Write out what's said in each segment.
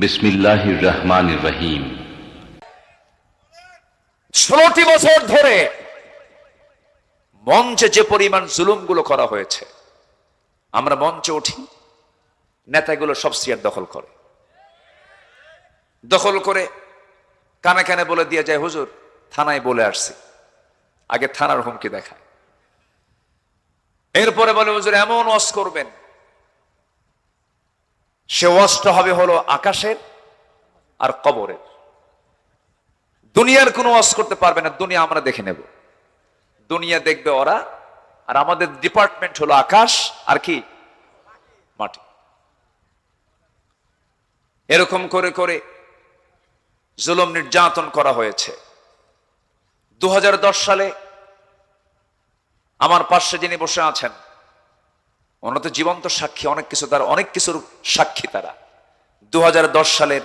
বিসমিল্লাহির রহমানির রহিম। 16টি বছর ধরে মঞ্চে যে পরিমাণ জুলুমগুলো করা হয়েছে, আমরা মঞ্চে উঠি, নেতাগুলো সব চেয়ার দখল করে কানে কানে বলে দিয়ে যায়, হুজুর থানায় বলে আসছি। আগে থানার হুমকি দেখায়, এরপরে বলে হুজুর এমন ওয়াজ করবেন, সে ওয়াজটা হবে হলো আকাশের আর কবরের। দুনিয়ার কোনো ওয়াজ করতে পারবে না, দুনিয়া আমরা দেখে নেব, দুনিয়া দেখবে ওরা, আর আমাদের ডিপার্টমেন্ট হলো আকাশ আর কি মাটি। এরকম করে করে জুলুম নির্যাতন করা হয়েছে। 2010 সালে আমার পাশে যিনি বসে আছেন, ওনারা তো জীবন্ত সাক্ষী, অনেক কিছুর সাক্ষী তারা। 2010 সালের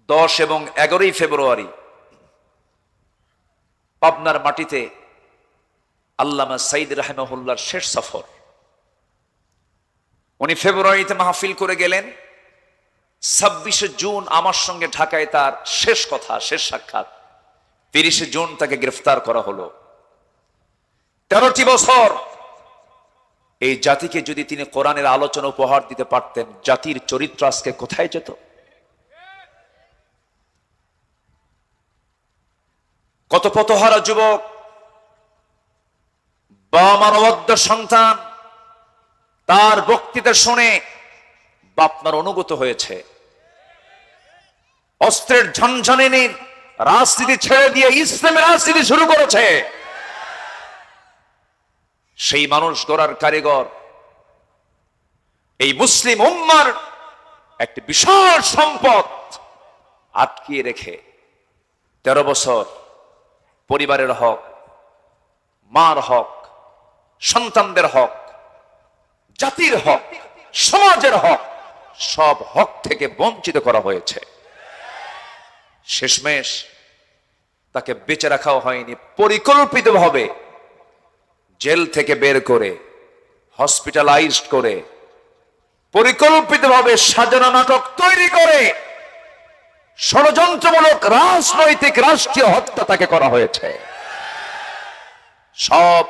10 এবং 11 ফেব্রুয়ারি পাবনার মাটিতে আল্লামা সাইদ রাহিমাহুল্লাহর শেষ সফর। উনি ফেব্রুয়ারিতে মাহফিল করে গেলেন, 26শে জুন আমার সঙ্গে ঢাকায় তার শেষ কথা, শেষ সাক্ষাৎ। 30শে জুন তাকে গ্রেফতার করা হলো। 13টি বছর এই জাতিকে যদি তিনি কোরআনের আলোচনা উপহার দিতে পারতেন, জাতির চরিত্র আজকে কোথায় যেত? কত পথহারা যুবক বা মানবদ্ধ সন্তান তার বক্তৃতা শুনে বাপমার অনুগত হয়েছে, অস্ত্রের ঝনঝনিনীর রাজনীতি ছেড়ে দিয়ে ইসলামের রাজনীতি শুরু করেছে। সেই মানুষ গড়ার কারিগর এই মুসলিম উম্মার একটি বিশাল সম্পদ আটকিয়ে রেখে 13 বছর পরিবারের হক, মার হক, সন্তানদের হক, জাতির হক, সমাজের হক, সব হক থেকে বঞ্চিত করা হয়েছে। শেষমেশ তাকে বেঁচে রাখাও হয়নি, পরিকল্পিতভাবে জেল থেকে বের করে হসপিটালাইজড করে পরিকল্পিতভাবে সাজানো নাটক তৈরি করে ষড়যন্ত্রমূলক রাজনৈতিক রাষ্ট্রীয় হত্যা তাকে করা হয়েছে। সব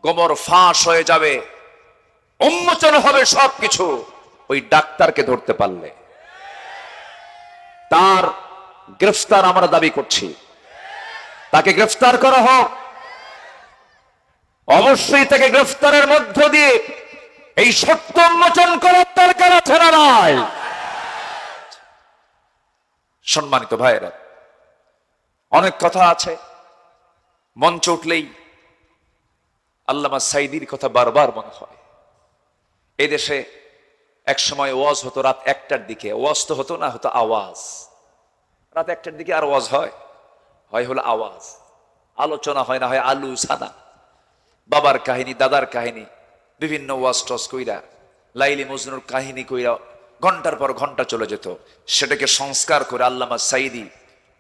গোমর ফাঁস হয়ে যাবে, উন্মোচন হবে সবকিছু ওই ডাক্তারকে ধরতে পারলে। তার গ্রেফতার আমরা দাবি করছি, তাকে গ্রেফতার করা হোক। অবশ্যই তাকে গ্রেফতারের মধ্য দিয়ে এই সত্য উন্মোচন করার দরকার আছে না নাই? সম্মানিত ভাইয়েরা, অনেক কথা আছে, মঞ্চ উঠলেই আল্লামা সাইদির কথা বারবার মনে হয়। এই দেশে এক সময় ওয়াজ হতো রাত 1টার দিকে, ওয়াজ তো হতো না, হতো আওয়াজ। রাত 1টার দিকে আর ওয়াজ হয় হলো আওয়াজ, আলোচনা হয় না, হয় আলু সানা, বাবার কাহিনী, দাদার কাহিনী, বিভিন্ন ওয়াজ টস কইরা, লাইলি মজনুর কাহিনী কইরা ঘন্টার পর ঘন্টা চলে যেত। সেটাকে সংস্কার করে আল্লামা সাইদি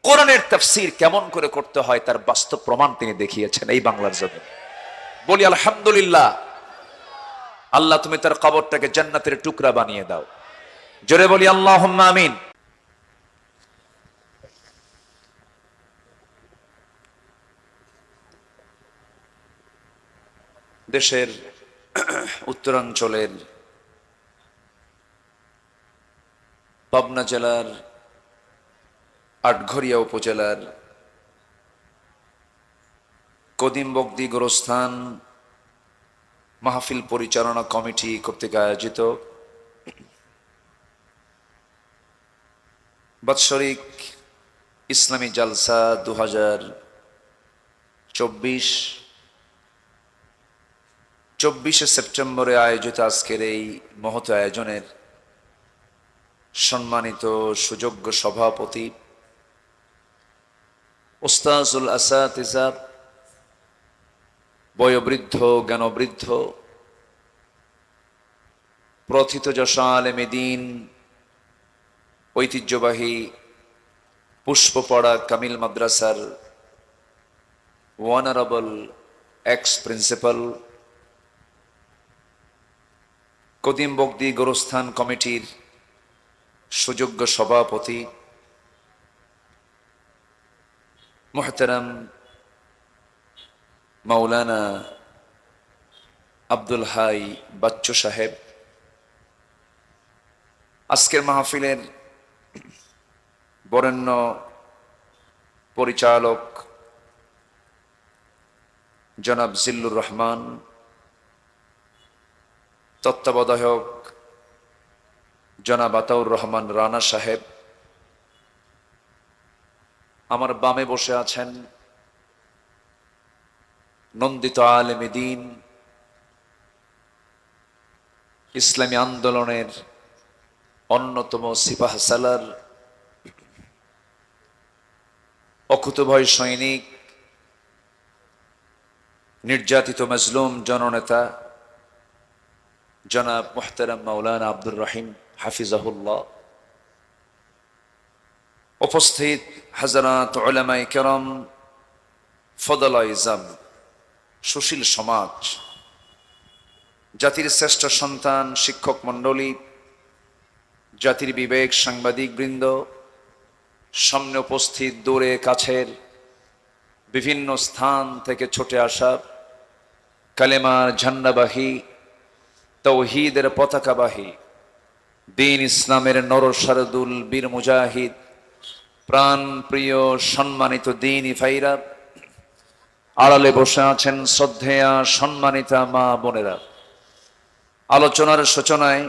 কোরআনের তাফসীর কেমন করে করতে হয় তার বাস্তব প্রমাণ তিনি দেখিয়েছেন এই বাংলার জমিনে। বলি আলহামদুলিল্লাহ। আল্লাহ তুমি তার কবরটাকে জান্নাতের টুকরা বানিয়ে দাও, জোরে বলি আল্লাহুম্মা আমিন। দেশের উত্তরাঞ্চলের পাবনা জেলার আটঘরিয়া উপজেলার কদিম বগদি গোরস্থান মাহফিল পরিচালনা কমিটি কর্তৃক আয়োজিত বাৎসরিক ইসলামী জালসা 2024 সেপ্টেম্বরে আয়োজিত আজকের এই মহৎ আয়োজনের সম্মানিত সুযোগ্য সভাপতি উস্তাজুল আসাতিজা, বয়োবৃদ্ধ জ্ঞানবৃদ্ধ, প্রথিতযশা আলেমে দ্বীন, ঐতিহ্যবাহী পুষ্পপাড়া কামিল মাদ্রাসার অনারেবল এক্স প্রিন্সিপাল, কদিম বগদি গোরস্থান কমিটির সুযোগ্য সভাপতি মুহতারাম মাওলানা আব্দুল হাই বাচ্চু সাহেব, আজকের মাহফিলের বরেণ্য পরিচালক জনাব জিল্লুর রহমান, তত্ত্বাবধায়ক জনাব আতাউর রহমান রানা সাহেব, আমার বামে বসে আছেন নন্দিত আলেমে দ্বীন, ইসলামী আন্দোলনের অন্যতম সিপাহ সালার, অকুতভয় সৈনিক, নির্যাতিত মজলুম জননেতা জনাব মুহতারাম মাওলানা আব্দুর রহিম হাফিজাহুল্লাহ, উপস্থিত হাজরাত উলামায়ে কেরাম, ফদলায়ে ইজাম, সুশীল সমাজ, জাতির শ্রেষ্ঠ সন্তান, শিক্ষক মণ্ডলী, জাতির বিবেক, সাংবাদিক বৃন্দ, সামনে উপস্থিত দূরে কাছের বিভিন্ন স্থান থেকে ছুটে আসা কালেমার ঝান্ডাবাহী, তাওহীদের পতাকাবাহী, দ্বীন ইসলামের নরসারদুল বীর মুজাহিদ, প্রাণ প্রিয় সম্মানিত দ্বীনী ভাইরা, আড়ালে বসে আছেন শ্রদ্ধেয়া সম্মানিতা মা বোনেরা, আলোচনার সূচনায়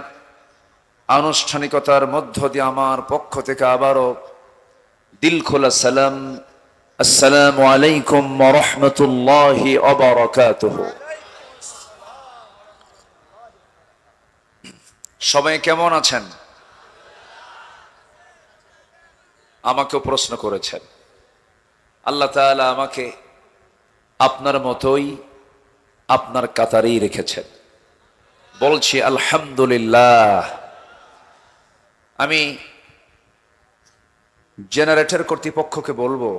আনুষ্ঠানিকতার মধ্য দিয়ে আমার পক্ষ থেকে আবারও দিল খোলা সালাম, আসসালামু আলাইকুম ওয়া রাহমাতুল্লাহি ওয়া বারাকাতুহু। সবাই কেমন আছেন? আমাকেও প্রশ্ন করেছেন। আল্লাহ তাআলা আমাকে আপনার মতোই আপনার কাতারেই রেখেছেন, বলছি আলহামদুলিল্লাহ। আমি জেনারেটর কর্তৃপক্ষকে বলবো,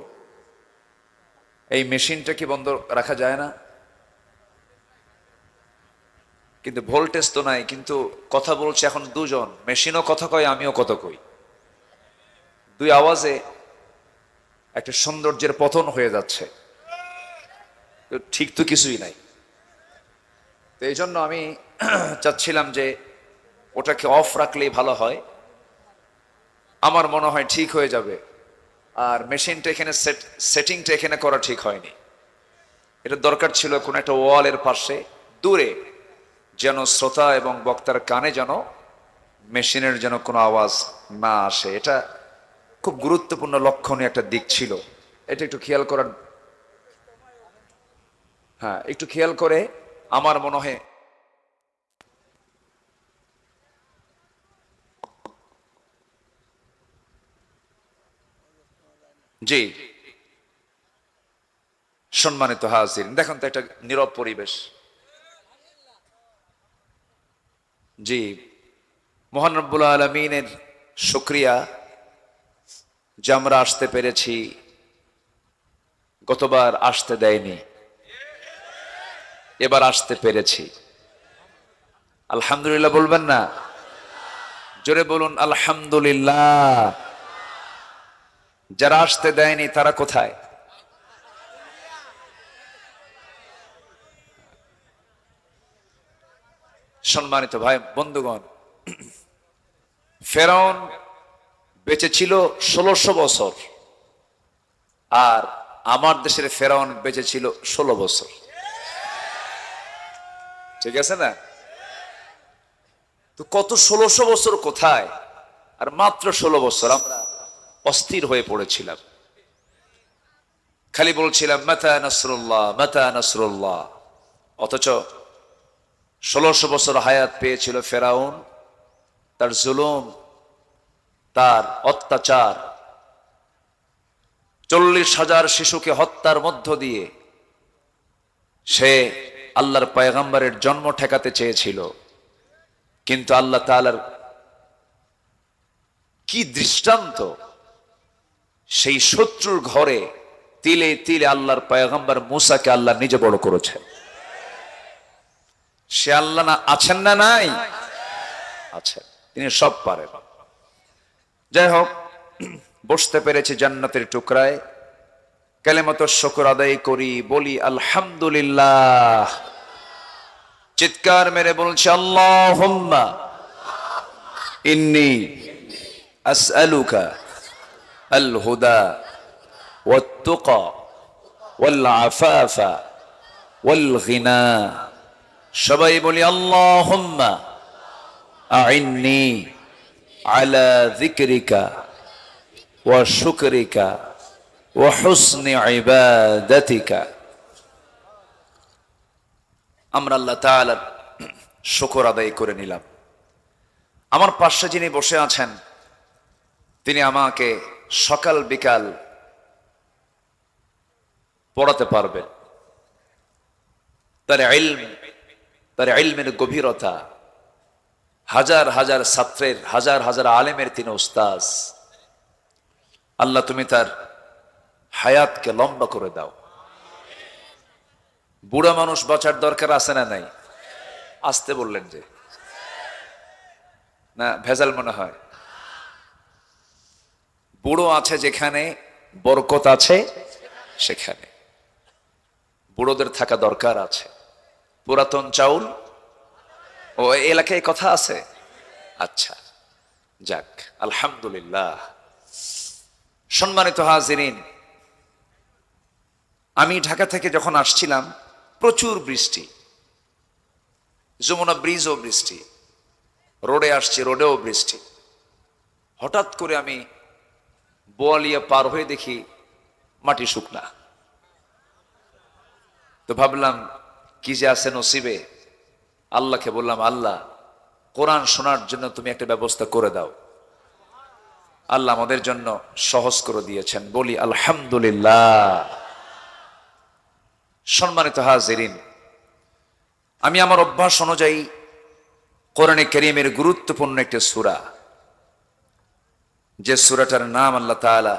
এই মেশিনটা কি বন্ধ রাখা যায় না? কিন্তু ভোল্টেজ তো নাই, কিন্তু কথা বলছে এখন দুজন, মেশিনও কথা কয়, আমিও কথা কই, দুই আওয়াজে একটা সৌন্দর্যের পতন হয়ে যাচ্ছে, ঠিক তো কিছুই নাই। তো এই জন্য আমি চাচ্ছিলাম যে ওটাকে অফ রাখলেই ভালো হয়, আমার মনে হয় ঠিক হয়ে যাবে। আর মেশিনটা এখানে সেটিংটা এখানে করা ঠিক হয়নি, এটা দরকার ছিল কোন একটা ওয়ালের পাশে দূরে, যেন শ্রোতা এবং বক্তার কানে যেন মেশিনের যেন কোনো আওয়াজ না আসে। এটা খুব গুরুত্বপূর্ণ লক্ষণীয় একটা দিক ছিল, এটা একটু খেয়াল করার, হ্যাঁ একটু খেয়াল করে আমার মনে হয়। জি সম্মানিত হাজির, দেখুন তো একটা নীরব পরিবেশ। জি মহান রব্বুল আলামিনের শুকরিয়া যে আমরা আসতে পেরেছি, গতবার আসতে দেয়নি, এবার আসতে পেরেছি। আলহামদুলিল্লাহ বলবেন না? জোরে বলুন আলহামদুলিল্লাহ। যারা আসতে দেয়নি তারা কোথায়? সম্মানিত ভাই বন্ধুগণ, ফেরাউন বেঁচে ছিল 1600 বছর, আর আমার দেশের ফেরাউন বেঁচে ছিল 16 বছর। ঠিক আছে না? তো কত 1600 বছর কোথায়, আর মাত্র 16 বছর আমরা অস্থির হয়ে পড়েছিলাম, খালি বলছিলাম মাতা নাসরুল্লাহ, মাতা নাসরুল্লাহ। অথচ 1600 বছর হায়াত পেয়েছিল ফেরাউন, তার জুলুম, তার অত্যাচার, 40,000 শিশুকে হত্যার মধ্য দিয়ে সে আল্লাহর পয়গম্বরের জন্ম ঠেকাতে চেয়েছিল। কিন্তু আল্লাহ তাআলার কি দৃষ্টান্ত, সেই শত্রুর ঘরে তিলে তিলে আল্লাহর পয়গম্বর মুসাকে আল্লাহ নিজে বড় করেছে। সে আল্লাহ না আছেন না নাই? আছেন, তিনি সব পারেন। যাই হোক, বসতে পেরেছি জান্নাতের টুকরায়, কালেমাতুশ শুকর আদায় করি, বলি আলহামদুলিল্লাহ। চিৎকার মেরে বলছি আল্লাহুম্মা ইন্নী আসআলুকা আল হুদা ওয়াত তুকা ওয়াল আফাফা ওয়াল গিনা। সবাই বলি আল্লাহুম্মা আইন্নি আলা যিকরিকা ওয়া শুকরিকা ওয়া হুসনি ইবাদাতিকা। আমরা আল্লাহ তাআলার শুকর আদায় করে নিলাম। আমার পাশে যিনি বসে আছেন তিনি আমাকে সকাল বিকাল পড়াতে পারবেন। তার ইলমের গভীরতা, হাজার হাজার ছাত্রের, হাজার হাজার আলেমের তিনি উস্তাজ। আল্লাহ তুমি তার হায়াতকে লম্বা করে দাও। বুড়া মানুষ বাঁচার দরকার আছে না নাই? আসতে বললেন যে, না ভেজাল মনে হয়। বুড়ো আছে যেখানে বরকত আছে সেখানে বুড়োদের থাকা দরকার আছে। পুরাতন চাউল ও এলাকায় কথা আছে। আচ্ছা, যাক, আলহামদুলিল্লাহ। সম্মানিত হাজিরিন, আমি ঢাকা থেকে যখন আসছিলাম প্রচুর বৃষ্টি, যমুনা ব্রিজও বৃষ্টি, রোডে আসছি রোডেও বৃষ্টি। হঠাৎ করে আমি বোয়ালিয়া পার হয়ে দেখি মাটি শুকনা। তো ভাবলাম কি যে আছে নসিবে। আল্লাহকে বললাম, আল্লাহ কোরআন শোনার জন্য তুমি একটা ব্যবস্থা করে দাও। আল্লাহ আমাদের জন্য সহজ করে দিয়েছেন, বলি আলহামদুলিল্লাহ। সম্মানিত হাজিরিন, আমি আমার অভ্যাস অনুযায়ী কোরআনে কারীমের গুরুত্বপূর্ণ একটি সূরা, যে সূরাটার নাম আল্লাহ তাআলা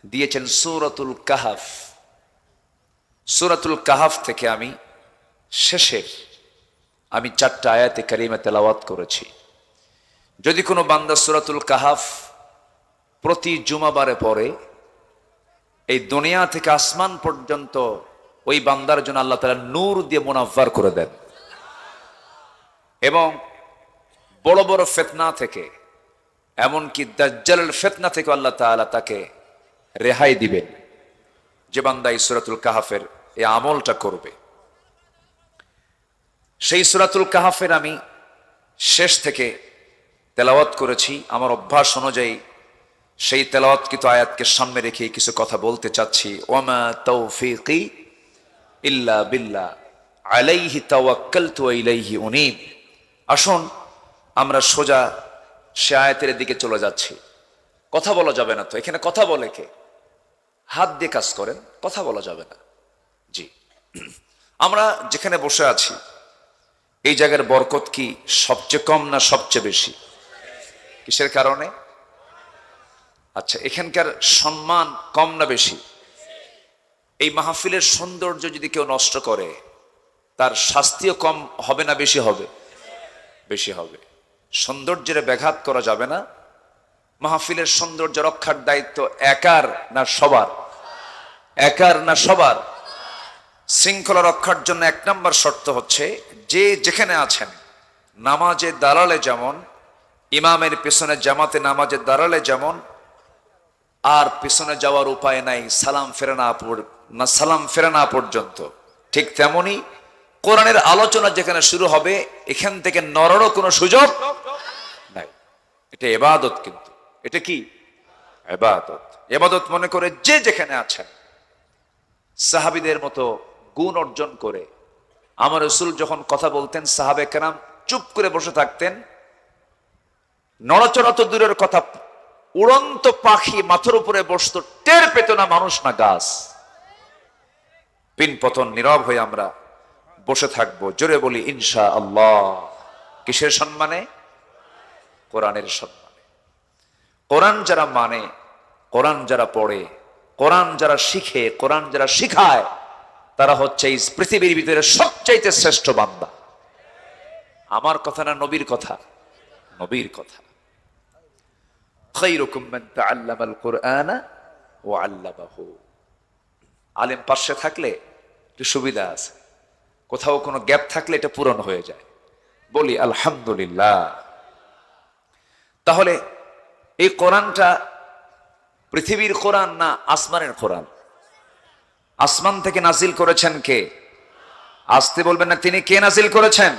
দিয়েছেন সূরাতুল কাহাফ। সূরাতুল কাহাফ থেকে আমি শেষের 4টা আয়াতে কারিমা তেলাওয়াত করেছি। যদি কোনো বান্দা সূরাতুল কাহাফ প্রতি জুমাবারে পড়ে, এই দুনিয়া থেকে আসমান পর্যন্ত ওই বান্দার জন্য আল্লাহ তাআলা নূর দিয়ে মুনাফফার করে দেন, এবং বড় বড় ফিতনা থেকে, এমনকি দাজ্জালের ফিতনা থেকে আল্লাহ তাআলা তাকে রেহাই দিবেন, যে বান্দা এই সূরাতুল কাহাফের এই আমলটা করবে। সেই সূরাতুল কাহাফের আমি শেষ থেকে তেলাওয়াত করেছি। আমার অভ্যাস অনুযায়ী সেই তেলাওয়াতকৃত আয়াতকে সামনে রেখে কিছু কথা বলতে চাচ্ছি। ওয়ামা তাওফীকি ইল্লা বিল্লাহ আলাইহি তাওয়াক্কালতু ওয়া ইলাইহি উনীব। আসুন আমরা সোজা সে আয়াতের দিকে চলে যাচ্ছি। কথা বলা যাবে না তো, এখানে কথা বলে কে? হাত দিয়ে কাজ করেন, কথা বলা যাবে না। জি, আমরা যেখানে বসে আছি এই জায়গার বরকত কি সবচেয়ে কম না সবচেয়ে বেশি? কিসের কারণে? আচ্ছা, এখানকার সম্মান কম না বেশি? এই মাহফিলের সৌন্দর্য যদি কেউ নষ্ট করে, তার শাস্তিও কম হবে না বেশি হবে? বেশি হবে। সৌন্দর্যের ব্যাঘাত করা যাবে না। মাহফিলের সৌন্দর্য রক্ষার দায়িত্ব একার না সবার? একার না সবার? শৃঙ্খলা রক্ষার জন্য 1 নম্বর শর্ত হচ্ছে, যে যেখানে আছেন নামাজে দাঁড়ালে যেমন, ইমামের পেছনে জামাতে নামাজে দাঁড়ালে যেমন আর পেছনে যাওয়ার উপায় নাই সালাম ফেরা না পর্যন্ত, ঠিক তেমনি কোরআনের আলোচনা যেখানে শুরু হবে এখান থেকে নড়ারও কোনো সুযোগ নাই। এটা ইবাদত, কিন্তু এটা কি ইবাদত? ইবাদত মনে করে যে যেখানে আছেন সাহাবীদের মতো গুণ অর্জন করে। আমার রাসূল যখন কথা বলতেন সাহাবে কেরাম চুপ করে বসে থাকতেন। নড়াচড়া তো দূরের কথা, উড়ন্ত পাখি মাথার উপরে বসতো, টের পেত না মানুষ না গাছ। পিনপতন নীরব হয়ে আমরা বসে থাকবো। জোরে বলি ইনশাআল্লাহ। কিসের সম্মানে? কোরআনের সম্মানে। কোরআন যারা মানে, কোরআন যারা পড়ে, কোরআন যারা শিখে, কোরআন যারা শিখায়, তারা হচ্ছে এই পৃথিবীর ভিতরে সবচাইতে শ্রেষ্ঠ বান্দা। আমার কথা না নবীর কথা? নবীর কথা। খায়রুকুম মান তাআল্লামাল কুরআনা ওয়া আল্লামাহু। আলেম পাশে থাকলে একটু সুবিধা আছে, কোথাও কোনো গ্যাপ থাকলে এটা পূরণ হয়ে যায়। বলি আলহামদুলিল্লাহ। তাহলে এই কোরআনটা পৃথিবীর কোরআন না আসমানের কোরআন? আসমান থেকে নাজিল করেছেন কে? আসতে বলবেন না, তিনি কে নাজিল করেছেন?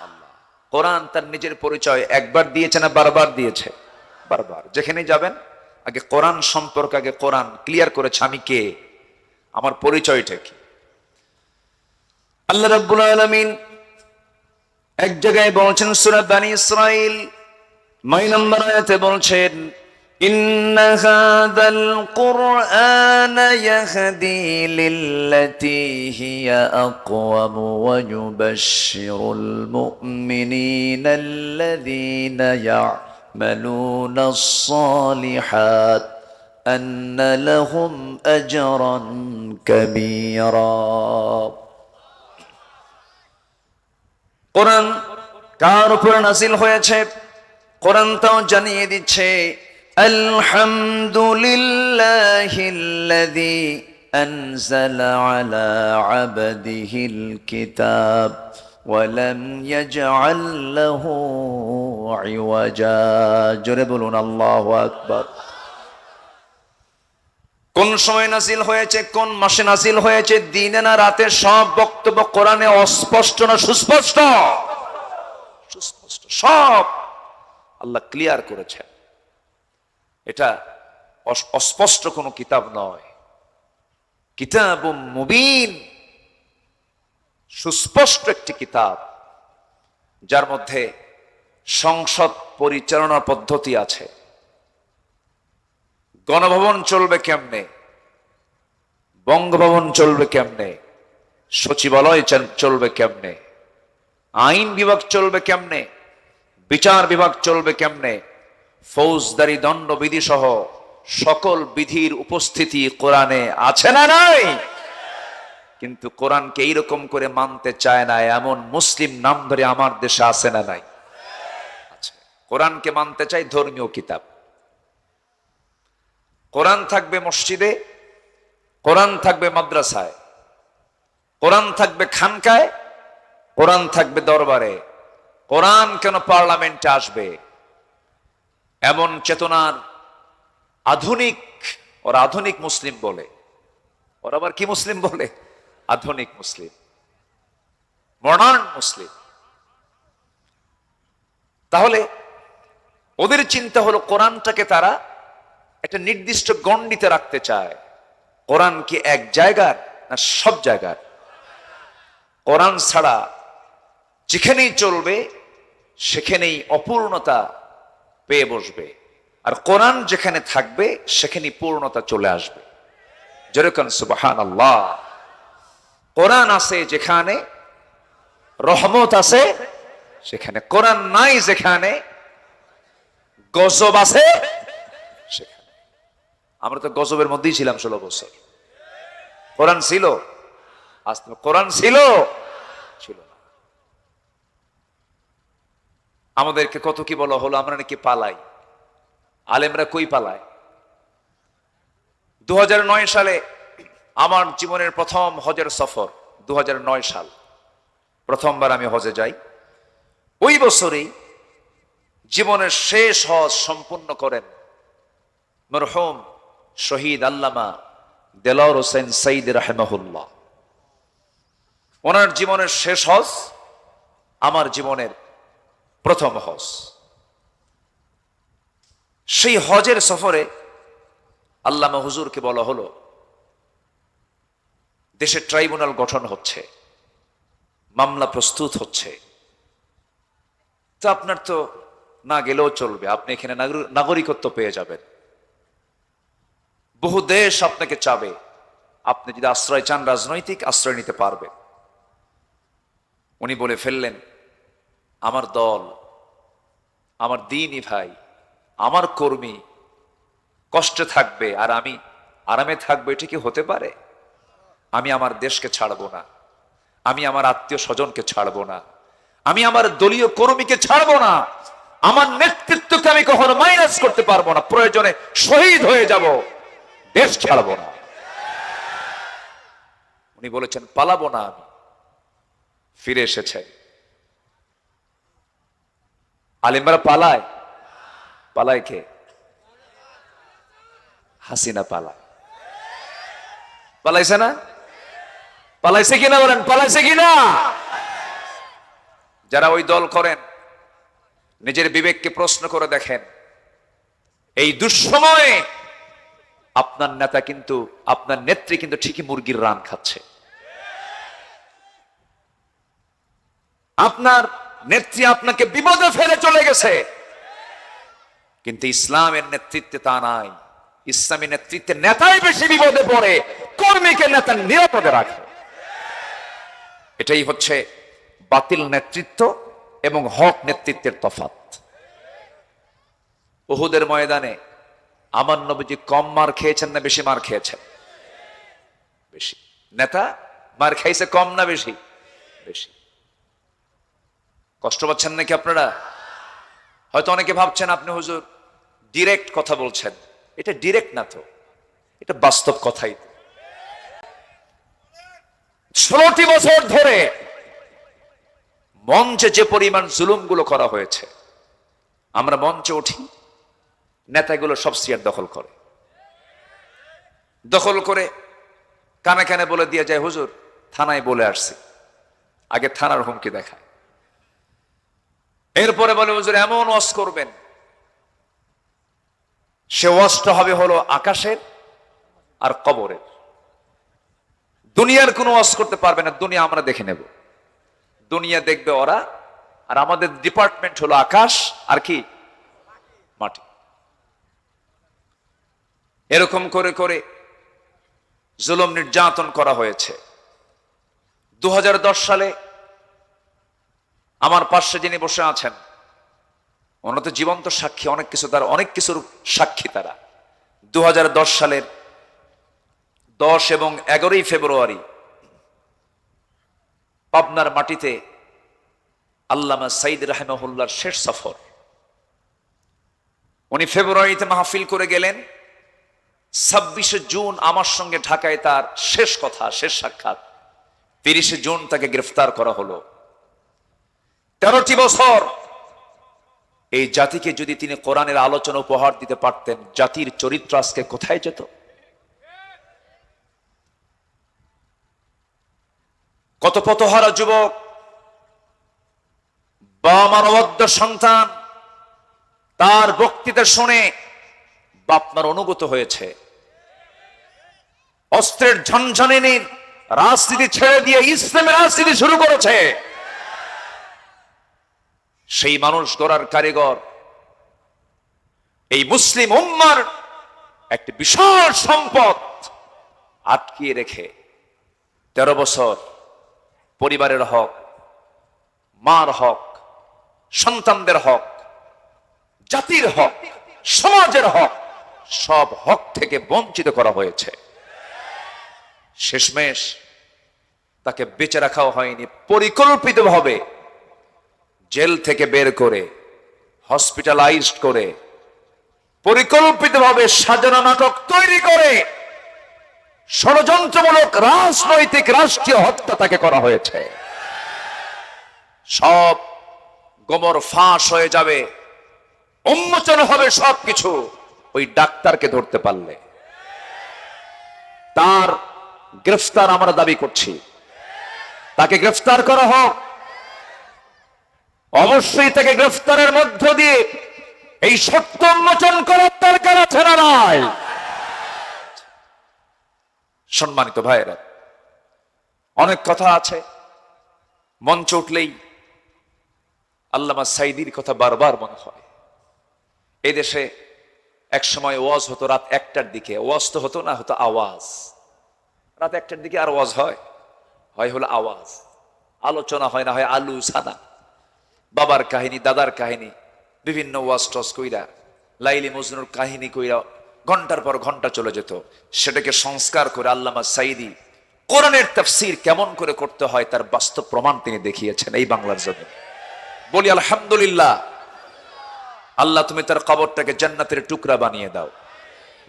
আল্লাহ। কোরআন তার নিজের পরিচয় একবার দিয়েছে না বারবার দিয়েছে? বারবার। যেখানে যাবেন আগে কোরআন সম্পর্কে আগে কোরআন ক্লিয়ার করেছে, আমি কে, আমার পরিচয়টা কি। আল্লাহ রাব্বুল আলামিন এক জায়গায় বলছেন সূরা বনী ইসরাঈল ৯ নম্বর আয়াতে বলছেন, ইন্না হাযাল কুরআন ইয়াহদি লিল্লাতী হিয়া আকওয়াম ওয়া ইউবাশশিরুল মুমিনিনা আল্লাযীনা ইয়া'মালুনাস সালিহাত আন্না লাহুম আজরান কাবীরা। কোরআন কার উপর নাযিল হয়েছে? কোরআন তাও জানিয়ে দিচ্ছে, আলহামদুলিল্লাহিল্লাযী আনজালা আলা আবদিহিল কিতাব ওয়া লাম ইয়াজআল লাহু ইওয়াজা। জোরে বলুন আল্লাহু আকবার। কোন সময় নাজিল হয়েছে, কোন মাসে নাজিল হয়েছে, দিনে না রাতে, সব বক্তব্য কোরআনে অস্পষ্ট না সুস্পষ্ট? সুস্পষ্ট, সব আল্লাহ ক্লিয়ার করেছেন। এটা অস্পষ্ট কোনো কিতাব নয়, কিতাবুম মুবিন, সুস্পষ্ট একটি কিতাব, যার মধ্যে সংসদ পরিচালনার পদ্ধতি আছে। গণভবন চলবে কেমনে, বঙ্গভবন চলবে কেমনে, সচিবালয় চলবে কেমনে, আইন বিভাগ চলবে কেমনে, বিচার বিভাগ চলবে কেমনে, ফৌজদারি দণ্ডবিধি সহ সকল বিধির উপস্থিতি কোরআনে আছে না নাই? কিন্তু কোরআনকে এইরকম করে মানতে চায় না এমন মুসলিম নাম ধরে আমার দেশে আছে না নাই? আচ্ছা, কোরআনকে মানতে চাই ধর্মীয় কিতাব। কোরআন থাকবে মসজিদে, কোরআন থাকবে মাদ্রাসায়, কোরআন থাকবে খানকায়, কোরআন থাকবে দরবারে। কোরআন কেন পার্লামেন্টে আসবে? এমন চেতনার আধুনিক, ওরা আধুনিক মুসলিম বলে, ওরা আবার কি মুসলিম বলে? আধুনিক মুসলিম, মডার্ন মুসলিম। তাহলে ওদের চিন্তা হলো কোরআনটাকে তারা একটা নির্দিষ্ট গণ্ডিতে রাখতে চায়। কোরআন কি এক জায়গার না সব জায়গার? কোরআন ছাড়া যেখানেই চলবে সেখানেই অপূর্ণতা পেয়ে বসবে, আর কোরআন যেখানে থাকবে সেখানেই পূর্ণতা চলে আসবে। যেরকম সুবহানাল্লাহ। কোরআন আছে যেখানে, রহমত আছে সেখানে। কোরআন নাই যেখানে, গজব আছে সেখানে। আমরা তো গজবের মধ্যেই ছিলাম 16 বছর। কোরআন ছিল? কোরআন ছিল? ছিল না। আমাদেরকে কত কি বলা হলো, আমরা নাকি পালাই। আলেমরা কই পালায়? 2009 সালে আমার জীবনের প্রথম হজের সফর, 2009 সাল প্রথমবার আমি হজে যাই। ওই বছরই জীবনের শেষ হজ সম্পূর্ণ করেন মরহুম শহীদ আল্লামা দেলোয়ার হোসেন সঈদ রাহিমাহুল্লাহ। ওনার জীবনের শেষ হজ আমার জীবনের প্রথম হজ। সেই হজের সফরে আল্লামা হুজুরকে বলা হলো, দেশে ট্রাইব্যুনাল গঠন হচ্ছে, মামলা প্রস্তুত হচ্ছে, তো আপনার তো না গেলেও চলবে, আপনি এখানে নাগরিকত্ব পেয়ে যাবেন, বহু দেশ আপনাকে চাবে, আপনি যদি আশ্রয় চান রাজনৈতিক আশ্রয় নিতে পারবেন। উনি বলে ফেললেন, আমার দল, আমার দ্বীনি ভাই, আমার কর্মী কষ্টে থাকবে আর আমি আরামে থাকবো, এটা কি হতে পারে? আমি আমার দেশকে ছাড়বো না, আমি আমার আত্মীয় স্বজনকে ছাড়বো না, আমি আমার দলীয় কর্মীকে ছাড়বো না, আমার নেতৃত্বকে আমি কখনো মাইনাস করতে পারবো না, প্রয়োজনে শহীদ হয়ে যাব, দেশ ছাড়বো না। উনি বলেছেন পালাবো না আমি। ফিরে এসেছেন। আলেমরা পালায়? পালায় কে? হাসিনা পালায়। পালাইছে না? পালাইছে কিনা বলেন, পালাইছে কিনা? যারা ওই দল করেন নিজের বিবেককে প্রশ্ন করে দেখেন, এই দুঃসময়ে আপনার নেতা কিন্তু, আপনার নেত্রী কিন্তু ঠিকই মুরগির রান খাচ্ছে। আপনার নেত্রী আপনাকে বিপদে ফেলে চলে গেছে, কিন্তু ইসলামের নেতৃত্বে তা নাই। ইসলামী নেতৃত্বে নেতাই বেশি বিপদে পড়ে, কর্মীকে নেতা নিরাপদে রাখে। এটাই হচ্ছে বাতিল নেতৃত্ব এবং হক নেতৃত্বের তফাৎ। উহুদের ময়দানে আমার নবীজি কম মার খেয়েছেন না বেশি মার খেয়েছেন? বেশি। নেতা মার খাইছে কম না বেশি? বেশি। কষ্ট পাচ্ছেন নাকি আপনারা? হয়তো অনেকে ভাবছেন আপনি হুজুর ডিরেক্ট কথা বলছেন। এটা ডিরেক্ট না তো, এটা বাস্তব কথাই। 16টি বছর ধরে মঞ্চে যে পরিমাণ জুলুমগুলো করা হয়েছে, আমরা মঞ্চে উঠি, নেতাগুলো সব চেয়ার দখল করে কানে কানে বলে দিয়ে যায় হুজুর থানায় বলে আসছি। আগে থানার হুমকি দেখায়, এরপরে বলে হুজুর এমন ওয়াজ করবেন, সে ওয়াজটা হবে হলো আকাশের আর কবরের। দুনিয়ার কোনো ওয়াজ করতে পারবে না, দুনিয়া আমরা দেখে নেব, দুনিয়া দেখবে ওরা, আর আমাদের ডিপার্টমেন্ট হলো আকাশ আর কি মাটি। এরকম করে করে জুলুম নির্যাতন করা হয়েছে। 2010 সালে আমার পাশে যিনি বসে আছেন, ওনারা তো জীবন্ত সাক্ষী, অনেক কিছু, তার অনেক কিছুর সাক্ষী তারা। 2010 সালের 10 এবং 11 ফেব্রুয়ারি পাবনার মাটিতে আল্লামা সাইদ রাহিমাহুল্লাহর শেষ সফর। উনি ফেব্রুয়ারিতে মাহফিল করে গেলেন, 26 জুন আমার সঙ্গে ঢাকায় তার শেষ কথা, শেষ সাক্ষাৎ। 30 জুন তাকে গ্রেফতার করা হলো। 13টি বছর এই জাতিকে যদি তিনি কোরআনের আলোচনা উপহার দিতে পারতেন, জাতির চরিত্র আজকে কোথায় যেত? কত পথহারা যুবক বাবা মার অবদ্ধ সন্তান তার বক্তৃতা শুনে বাপমার অনুগত হয়েছে, অস্ত্রের ঝনঝনিনীর রাজনীতি ছেড়ে দিয়ে ইসলামের রাজনীতি শুরু করেছে। সেই মানুষ গড়ার কারিগর এই মুসলিম উম্মার একটি বিশাল সম্পদ আটকিয়ে রেখে 13 বছর পরিবারের হক, মার হক, সন্তানদের হক, জাতির হক, সমাজের হক, সব হক থেকে বঞ্চিত করা হয়েছে। শেষমেশ তাকে বেঁচে রাখাও হয়নি, পরিকল্পিতভাবে জেল থেকে বের করে হসপিটালাইজড করে পরিকল্পিতভাবে সাজানো নাটক তৈরি করে ষড়যন্ত্রমূলক রাজনৈতিক রাষ্ট্রীয় হত্যা তাকে করা হয়েছে। সব গোমর ফাঁস হয়ে যাবে, উন্মোচন হবে সবকিছু ওই ডাক্তারকে ধরতে পারলে। তার গ্রেফতার আমরা দাবি করছি, তাকে গ্রেফতার করা হোক। অবশ্যই তাকে গ্রেফতারের মধ্য দিয়ে এই সত্য উন্মোচন করার দরকার আছে না নাই? সম্মানিত ভাইয়েরা, অনেক কথা আছে, মঞ্চ উঠলেই আল্লামা সাইদির কথা বারবার মনে হয়। এই দেশে এক সময় ওয়াজ হতো রাত 1টার দিকে, ওয়াজ তো হতো না, হতো আওয়াজ। রাত 1টার দিকে আর ওয়াজ হয় হলো আওয়াজ, আলোচনা হয় না, হয় আলু সাদা, বাবার কাহিনী, দাদার কাহিনী, বিভিন্ন ওয়াজ টস কইরা, লাইলি মজনুর কাহিনী কইরা ঘন্টার পর ঘন্টা চলে যেত। সেটাকে সংস্কার করে আল্লামা সাইদি কোরআনের তাফসীর কেমন করে করতে হয় তার বাস্তব প্রমাণ তিনি দেখিয়েছেন এই বাংলার জমিনে। বলি আলহামদুলিল্লাহ। আল্লাহ তুমি তার কবরটাকে জান্নাতের টুকরা বানিয়ে দাও।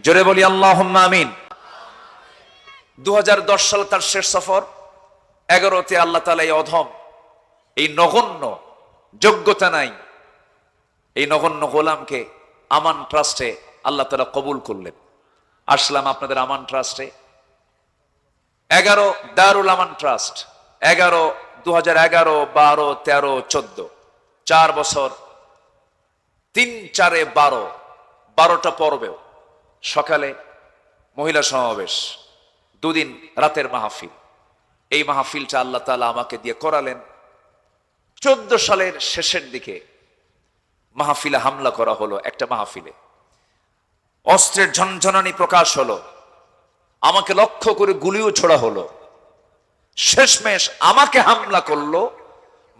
জোরে বলি আল্লাহুম্মা আমিন। 2010 সালে তার শেষ সফর। 11তে আল্লাহ তাআলা এই অধম, এই নগণ্য, যোগ্যতা নাই এই নগণ্য গোলামকে আমান ট্রাস্টে আল্লাহ তাআলা কবুল করলেন। আসলাম আপনাদের আমান ট্রাস্টে। 11 দারুল আমান ট্রাস্ট। 11, 2011, 12, 13, 14, 4 বছর, 3, 4, 12, 12টা পর্বেও সকালে মহিলা সমাবেশ, 2 দিন রাতের মাহফিল। এই মাহফিলটা আল্লাহ তাআলা আমাকে দিয়ে করালেন। 14 সালের শেষের দিকে মাহফিলে হামলা করা হলো। একটা মাহফিলে অস্ত্রের ঝনঝনানি প্রকাশ হলো, আমাকে লক্ষ্য করে গুলিও ছোড়া হলো। শেষমেশ আমাকে হামলা করলো,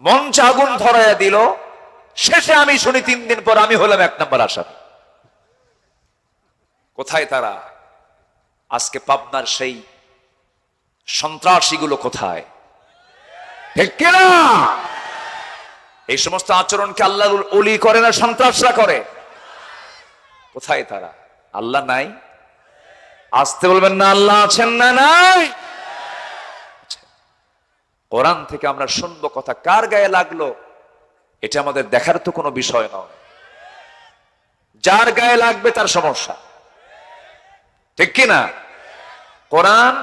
মঞ্চে আগুন ধরাইয়া দিল। শেষে আমি শুনি 3 দিন পর আমি হলাম 1 নম্বর আসামি। কোথায় তারা? আজকে পাবনার সেই সন্ত্রাসীগুলো কোথায়? ঠিক কিনা? এই সমস্ত আচরণকে আল্লাহর ওলি করে না, সন্ত্রাসরা করে। কোথায় তারা? আল্লাহ নাই? আসতে বলবেন না, আল্লাহ আছেন না? নাই। কোরআন থেকে আমরা শুনবো কথা, কার গায়ে লাগলো এটা আমাদের দেখার তো কোনো বিষয় নয়। যার গায়ে লাগবে তার সমস্যা, ঠিক কিনা? কোরআন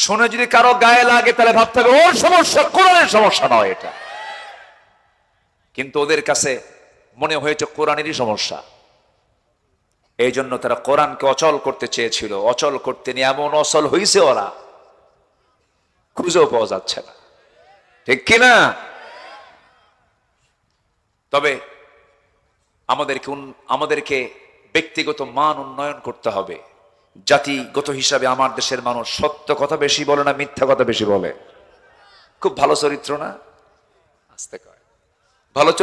শুনে যদি কারো গায়ে লাগে তাহলে ভাবতে হবে ওর সমস্যা, কোরআনের সমস্যা নয় এটা। কিন্তু ওদের কাছে মনে হয়েছে কোরআনেরই সমস্যা। এই জন্য তারা কোরআনকে অচল করতে চেয়েছিল। অচল করতে নিয়ে এমন অচল হয়েছে ওরা, খুঁজেও পাওয়া যাচ্ছে না, ঠিক কিনা? তবে আমাদেরকে ব্যক্তিগত মান উন্নয়ন করতে হবে। জাতিগত হিসাবে আমার দেশের মানুষ সত্য কথা বেশি বলে না মিথ্যা কথা বেশি বলে? খুব ভালো চরিত্র না? আস্তে কয় ভালো চরিত্র।